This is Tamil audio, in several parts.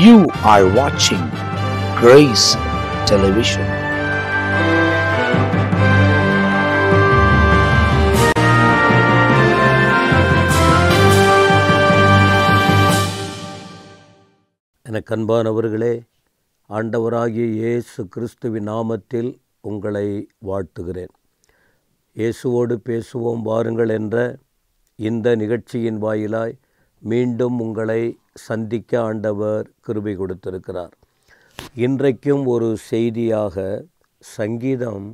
You are watching Grace Television. எனக்கு அன்பானவர்களே, ஆண்டவராகிய இயேசு கிறிஸ்துவின் நாமத்தில் உங்களை வாழ்த்துகிறேன். இயேசுவோடு பேசுவோம் வாருங்கள் என்ற இந்த நிகழ்ச்சியின் வாயிலாய் மீண்டும் உங்களை சந்திக்க ஆண்டவர் கிருபை கொடுத்திருக்கிறார். இன்றைக்கும் ஒரு செய்தியாக சங்கீதம்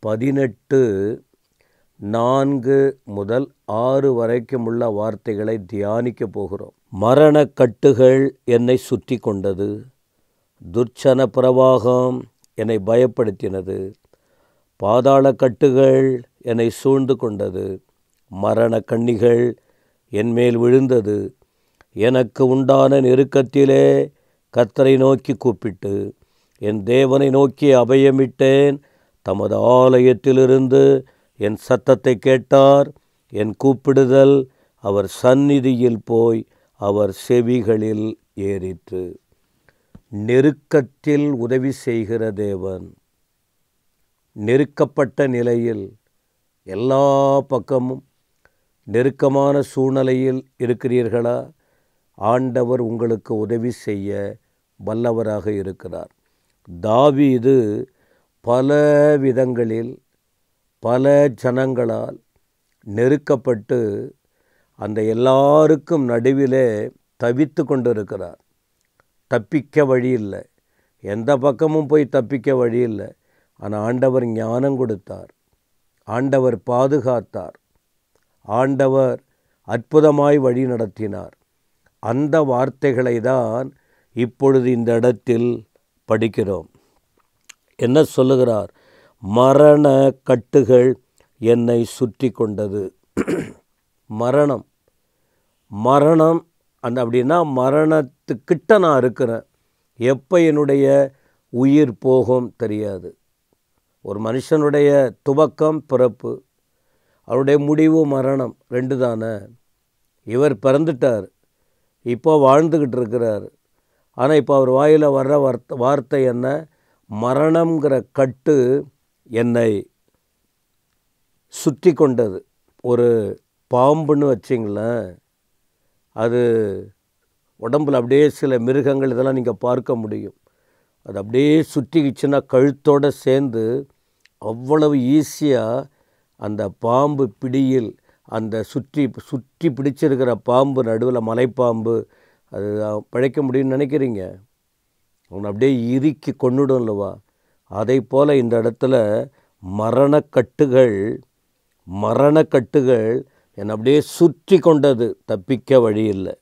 18:4 முதல் 6 வரைக்கும் உள்ள வார்த்தைகளை தியானிக்க போகிறோம். மரண கட்டுகள் என்னை சுற்றி கொண்டது, துர்ச்சன பிரவாகம் என்னை பயப்படுத்தினது, பாதாள கட்டுகள் என்னை சூழ்ந்து கொண்டது, மரண கண்ணிகள் என்மேல் விழுந்தது. எனக்கு உண்டான நெருக்கத்திலே கர்த்தரை நோக்கி கூப்பிட்டு என் தேவனை நோக்கி அபயமிட்டேன். தமது ஆலயத்திலிருந்து என் சத்தத்தை கேட்டார். என் கூப்பிடுதல் அவர் சந்நிதியில் போய் அவர் செவிகளில் ஏறிற்று. நெருக்கத்தில் உதவி செய்கிற தேவன். நெருக்கப்பட்ட நிலையில் எல்லா பக்கமும் நெருக்கமான சூழ்நிலையில் இருக்கிறீர்களா? ஆண்டவர் உங்களுக்கு உதவி செய்ய வல்லவராக இருக்கிறார். தாவீது பல விதங்களில் பல ஜனங்களால் நெருக்கப்பட்டு அந்த எல்லாருக்கும் நடுவிலே தவித்து கொண்டிருக்கிறார். தப்பிக்க வழி இல்லை, எந்த பக்கமும் போய் தப்பிக்க வழி இல்லை. ஆனால் ஆண்டவர் ஞானம் கொடுத்தார், ஆண்டவர் பாதுகாத்தார், ஆண்டவர் அற்புதமாய் வழி நடத்தினார். அந்த வார்த்தைகளை தான் இப்பொழுது இந்த இடத்தில் படிக்கிறோம். என்ன சொல்லுகிறார்? மரண கட்டுகள் என்னை சுற்றி கொண்டது. மரணம் அப்படின்னா மரணத்துக்கிட்ட நான் இருக்கிறேன். எப்போ என்னுடைய உயிர் போகும் தெரியாது. ஒரு மனுஷனுடைய துவக்கம் பிறப்பு, அவருடைய முடிவு மரணம், 2 தானே. இவர் பிறந்துட்டார், இப்போ வாழ்ந்துக்கிட்டு இருக்கிறார். ஆனால் இப்போ அவர் வாயில் வர்ற வார்த்தை என்ன? மரணம்ங்கிற கட்டு என்னை சுற்றி கொண்டது. ஒரு பாம்புன்னு வச்சிங்களேன், அது உடம்பில் அப்படியே சில மிருகங்கள் இதெல்லாம் நீங்கள் பார்க்க முடியும். அது அப்படியே சுற்றிக்கிச்சுன்னா கழுத்தோடு சேர்ந்து அவ்வளவு ஈஸியாக அந்த பாம்பு பிடியில் அந்த சுற்றி பிடிச்சிருக்கிற பாம்பு நடுவில் மலைப்பாம்பு அது பிழைக்க முடியும்னு நினைக்கிறீங்க? அவனை அப்படியே இறுக்கி கொண்டுடும் இல்லவா? அதை போல் இந்த இடத்துல மரணக்கட்டுகள் என்னை அப்படியே சுற்றி கொண்டது, தப்பிக்க வழி இல்லை.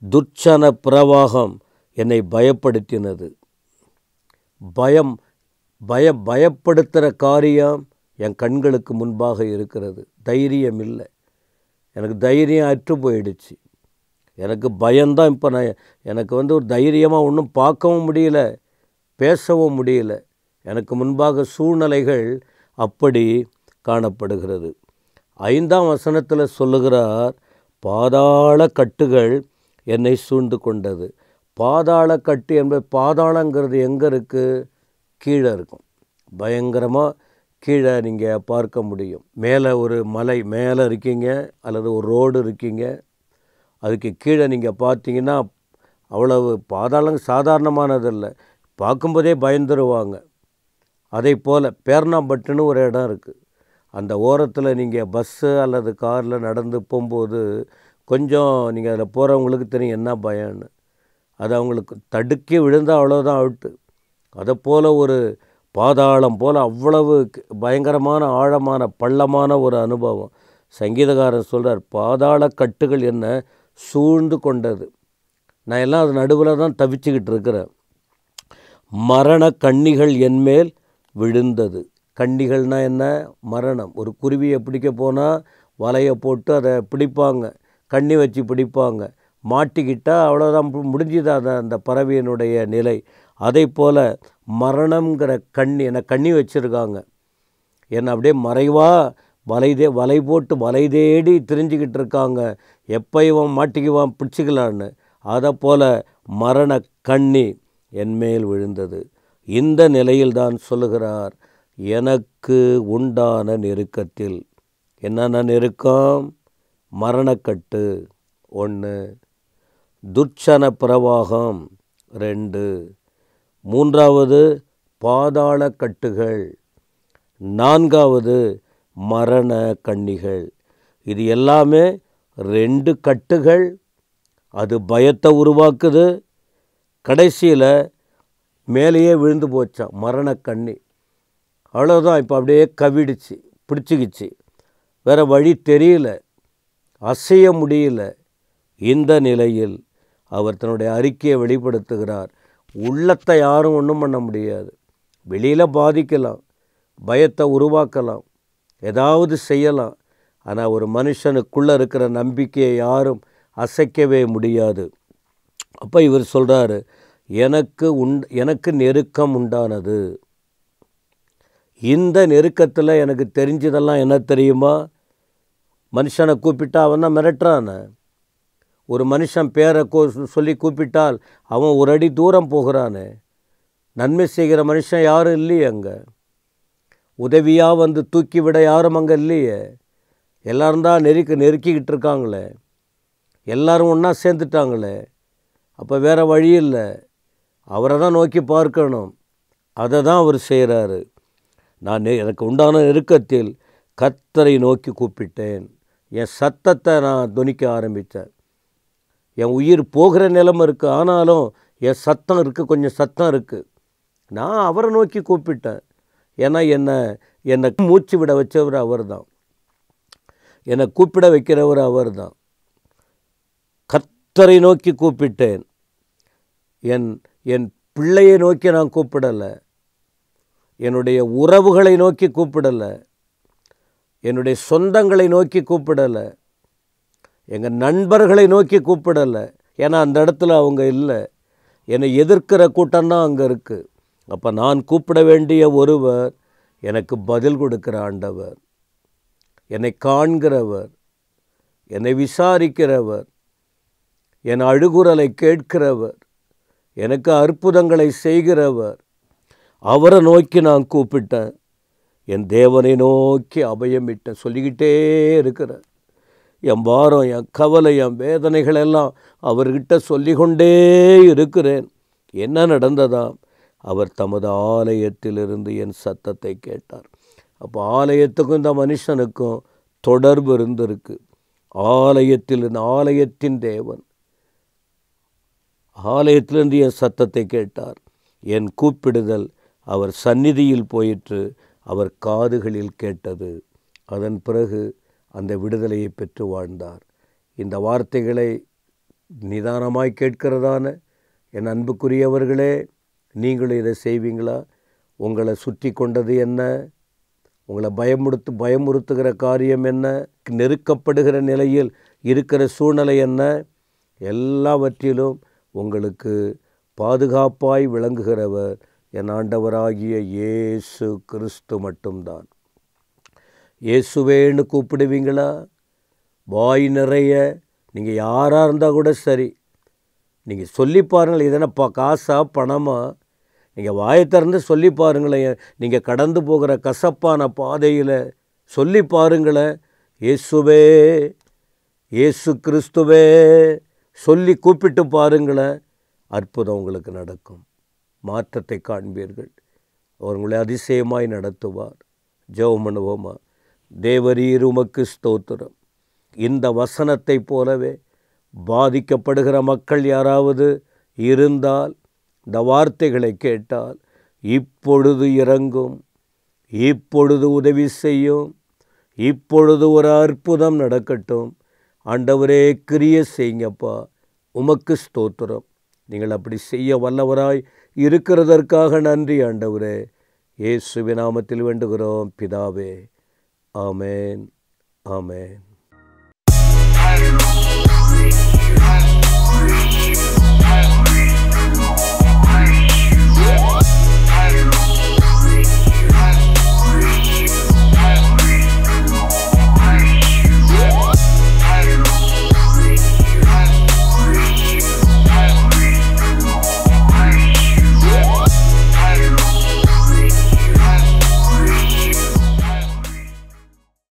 துர்ச்சன பிரவாகம் என்னை பயப்படுத்தினது. பயப்படுத்துகிற காரியம் என் கண்களுக்கு முன்பாக இருக்கிறது. தைரியம் இல்லை, எனக்கு தைரியம் அற்று போயிடுச்சு. எனக்கு பயம்தான். இப்போ எனக்கு ஒரு தைரியமாக ஒன்றும் பார்க்கவும் முடியல, பேசவும் முடியல. எனக்கு முன்பாக சூழ்நிலைகள் அப்படி காணப்படுகிறது. 5ஆம் வசனத்தில் சொல்லுகிறார், பாதாள கட்டுகள் என்னை சூழ்ந்து கொண்டது. பாதாள கட்டு என்பது, பாதாளங்கிறது எங்கே இருக்குது? கீழே இருக்கும். பயங்கரமாக கீழே நீங்கள் பார்க்க முடியும். மேலே ஒரு மலை மேலே இருக்கீங்க, அல்லது ஒரு ரோடு இருக்கீங்க, அதுக்கு கீழே நீங்கள் பார்த்தீங்கன்னா அவ்வளவு பாதாளம் சாதாரணமானதில்லை, பார்க்கும்போதே பயந்துருவாங்க. அதே போல் பேர்னாம்பட்டுன்னு ஒரு இடம் இருக்குது. அந்த ஓரத்தில் நீங்கள் பஸ்ஸு அல்லது காரில் நடந்து போகும்போது கொஞ்சம் நீங்கள் அதில் போகிறவங்களுக்கு தெரியும் என்ன பயம்னு. அது அவங்களுக்கு தடுக்கி விழுந்தால் அவ்வளோதான் அவுட்டு. அதை போல் ஒரு பாதாளம் போல் அவ்வளவு பயங்கரமான ஆழமான பள்ளமான ஒரு அனுபவம். சங்கீதக்காரன் சொல்கிறார், பாதாள கட்டுகள் என்ன சூழ்ந்து கொண்டது. நான் எல்லாம் அது நடுவில் தான் தவிச்சுக்கிட்டு இருக்கிறேன். மரண கண்ணிகள் என்மேல் விழுந்தது. கண்ணிகள்னால் என்ன? மரணம். ஒரு குருவியை பிடிக்க போனால் வலையை போட்டு அதை பிடிப்பாங்க, கண்ணி வச்சு பிடிப்பாங்க. மாட்டிக்கிட்டால் அவ்வளோதான், முடிஞ்சுதான் அந்த பறவையினுடைய நிலை. அதை போல் மரணம்ங்கிற என்னை கண்ணி வச்சுருக்காங்க. என்னை அப்படியே மறைவாக வலை போட்டு வலை தேடி திரிஞ்சிக்கிட்டு இருக்காங்க. எப்போ இவன் மாட்டிக்குவான் பிடிச்சிக்கலான்னு. அதைப்போல மரண கண்ணி என்மேல் விழுந்தது. இந்த நிலையில்தான் சொல்லுகிறார், எனக்கு உண்டான நெருக்கத்தில். என்னென்ன நெருக்கம்? மரணக்கட்டு 1, துர்ச்சன பிரவாகம் 2, 3வது பாதாள கட்டுகள், 4வது மரண கண்ணிகள். இது எல்லாமே 2 கட்டுகள். அது பயத்தை உருவாக்குது. கடைசியில் மேலேயே விழுந்து போச்சான் மரண கண்ணி. அவ்வளோதான். இப்போ அப்படியே கவிடுச்சு, பிடிச்சிக்கிச்சு. வேறு வழி தெரியல, அசைய முடியல. இந்த நிலையில் அவர் தன்னுடைய அறிக்கையை வெளிப்படுத்துகிறார். உள்ளத்தை யாரும் ஒன்றும் பண்ண முடியாது. வெளியில் பாதிக்கலாம், பயத்தை உருவாக்கலாம், ஏதாவது செய்யலாம். ஆனால் ஒரு மனுஷனுக்குள்ளே இருக்கிற நம்பிக்கையை யாரும் அசைக்கவே முடியாது. அப்போ இவர் சொல்கிறாரு, எனக்கு நெருக்கம் உண்டானது. இந்த நெருக்கத்தில் எனக்கு தெரிஞ்சதெல்லாம் என்ன தெரியுமா? மனுஷனை கூப்பிட்டா அவன் தான் மிரட்டுறான. ஒரு மனுஷன் பேரை சொல்லி கூப்பிட்டால் அவன் ஒரு அடி தூரம் போகிறானே. நன்மை செய்கிற மனுஷன் யாரும் இல்லையே அங்கே. உதவியாக வந்து தூக்கி விட யாரும் அங்கே இல்லையே. எல்லோரும் தான் நெருக்கிக்கிட்டு இருக்காங்களே. எல்லோரும் ஒன்றா சேர்ந்துட்டாங்களே. அப்போ வேறு வழி இல்லை, அவரை தான் நோக்கி பார்க்கணும். அதை தான் அவர் செய்கிறாரு. எனக்கு உண்டான நெருக்கத்தில் கர்த்தரை நோக்கி கூப்பிட்டேன். என் சத்தத்தை நான் துணிக்க ஆரம்பித்தேன். என் உயிர் போகிற நிலைமை இருக்குது, ஆனாலும் என் சத்தம் இருக்குது, கொஞ்சம் சத்தம் இருக்குது. நான் அவரை நோக்கி கூப்பிட்டேன். ஏன்னா என்னை மூச்சு விட வச்சவர் அவர் தான், என்னை கூப்பிட வைக்கிறவர் அவர் தான். கர்த்தரை நோக்கி கூப்பிட்டேன். என் பிள்ளையை நோக்கி நான் கூப்பிடலை, என்னுடைய உறவுகளை நோக்கி கூப்பிடலை, என்னுடைய சொந்தங்களை நோக்கி கூப்பிடலை, எங்கள் நண்பர்களை நோக்கி கூப்பிடலை. ஏன்னா அந்த இடத்துல அவங்க இல்லை. என்னை எதிர்க்கிற கூட்டம்தான் அங்கே இருக்குது. அப்போ நான் கூப்பிட வேண்டிய ஒருவர் எனக்கு பதில் கொடுக்கிற ஆண்டவர், என்னை காண்கிறவர், என்னை விசாரிக்கிறவர், என் அழுகுரலை கேட்கிறவர், எனக்கு அற்புதங்களை செய்கிறவர். அவரை நோக்கி நான் கூப்பிட்டேன். என் தேவனை நோக்கி அபயமிட்டேன். சொல்லிக்கிட்டே இருக்கிறேன். என் பாரம், என் கவலை, என் வேதனைகள் எல்லாம் அவர்கிட்ட சொல்லிக்கொண்டே இருக்கிறேன். என்ன நடந்ததாம்? அவர் தமது ஆலயத்திலிருந்து என் சத்தத்தை கேட்டார். அப்போ ஆலயத்துக்கும் இந்த மனுஷனுக்கும் தொடர்பு இருந்திருக்கு. ஆலயத்தின் தேவன் ஆலயத்திலிருந்து என் சத்தத்தை கேட்டார். என் கூப்பிடுதல் அவர் சந்நிதியில் போயிற்று, அவர் காதுகளில் கேட்டது. அதன் பிறகு அந்த விடுதலையை பெற்று வாழ்ந்தார். இந்த வார்த்தைகளை நிதானமாய் கேட்கிறதான என் அன்புக்குரியவர்களே, நீங்களும் இதை செய்வீங்களா? உங்களை சுற்றி கொண்டது என்ன? உங்களை பயமுறுத்துகிற காரியம் என்ன? நெருக்கப்படுகிற நிலையில் இருக்கிற சூழ்நிலை என்ன? எல்லாவற்றிலும் உங்களுக்கு பாதுகாப்பாய் விளங்குகிறவர் என் ஆண்டவராகிய இயேசு கிறிஸ்து மட்டும்தான். இயேசுவேன்னு கூப்பிடுவீங்களா? வாய் நிறைய நீங்கள் யாராக இருந்தால் கூட சரி, நீங்கள் சொல்லி பாருங்கள். இதனப்பா காசா பணமா? நீங்கள் வாயை திறந்து சொல்லி பாருங்களேன். நீங்கள் கடந்து போகிற கசப்பான பாதையில் சொல்லி பாருங்களேன். இயேசுவே, இயேசு கிறிஸ்துவே சொல்லி கூப்பிட்டு பாருங்களேன். அற்புதம் உங்களுக்கு நடக்கும். மாற்றத்தை காண்பீர்கள். அவர் உங்களை அதிசயமாய் நடத்துவார். ஜெபம் பண்ணுவோமா? தேவரீர் உமக்கு ஸ்தோத்திரம். இந்த வசனத்தை போலவே பாதிக்கப்படுகிற மக்கள் யாராவது இருந்தால், இந்த வார்த்தைகளை கேட்டால், இப்பொழுது இறங்கும், இப்பொழுது உதவி செய்யும், இப்பொழுது ஒரு அற்புதம் நடக்கட்டும். ஆண்டவரே, கிரியை செய்யுங்கப்பா. உமக்கு ஸ்தோத்திரம். நீங்கள் அப்படி செய்ய வல்லவராய் இருக்கிறதற்காக நன்றி ஆண்டவரே. இயேசுவின் நாமத்தில் வேண்டுகிறோம் பிதாவே. ஆமென், ஆமென்.